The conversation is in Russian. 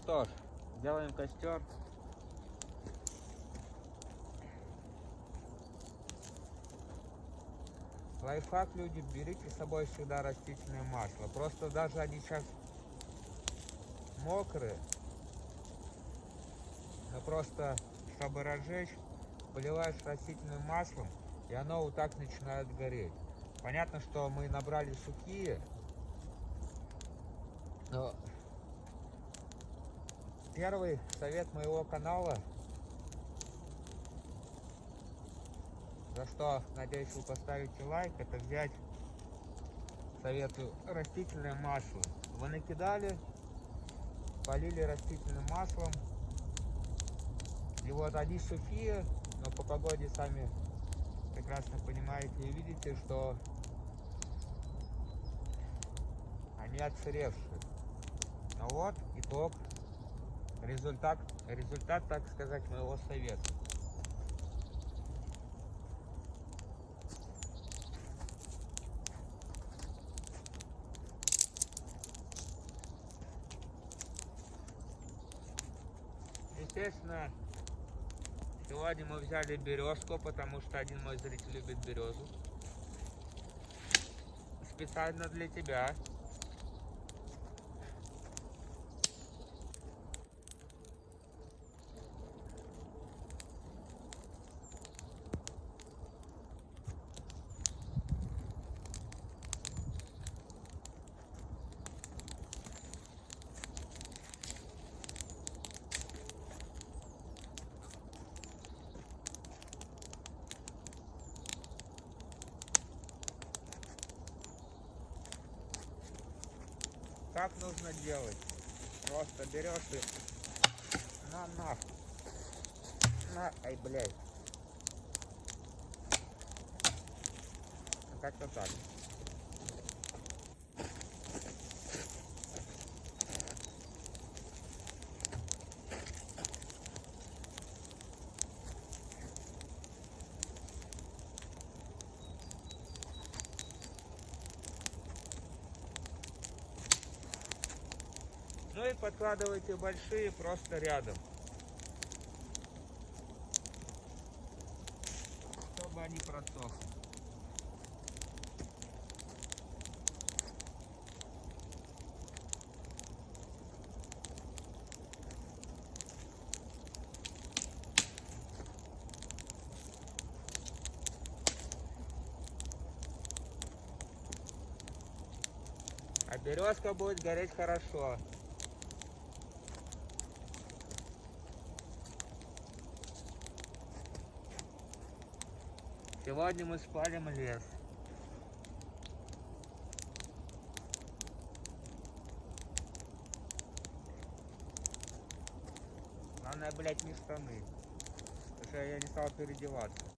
что ж, делаем костер. Лайфхак, люди, берите с собой всегда растительное масло. Просто даже они сейчас мокрые, но просто чтобы разжечь, поливаешь растительным маслом, и оно вот так начинает гореть. Понятно, что мы набрали сухие, но первый совет моего канала, за что, надеюсь, вы поставите лайк, это взять, советую, растительное масло. Вы накидали, полили растительным маслом, и вот они сухие, но по погоде сами прекрасно понимаете и видите, что они отсыревшие. Ну вот, итог, результат, так сказать, моего совета. Естественно, сегодня мы взяли березку, потому что один мой зритель любит березу. Специально для тебя. Как нужно делать? Просто берешь и на нахуй. Ай, блядь. Как-то так. Ну и подкладывайте большие просто рядом, чтобы они просохли. А березка будет гореть хорошо. Сегодня мы спалим лес. Главное, блядь, не штаны. Потому что я не стал переодеваться.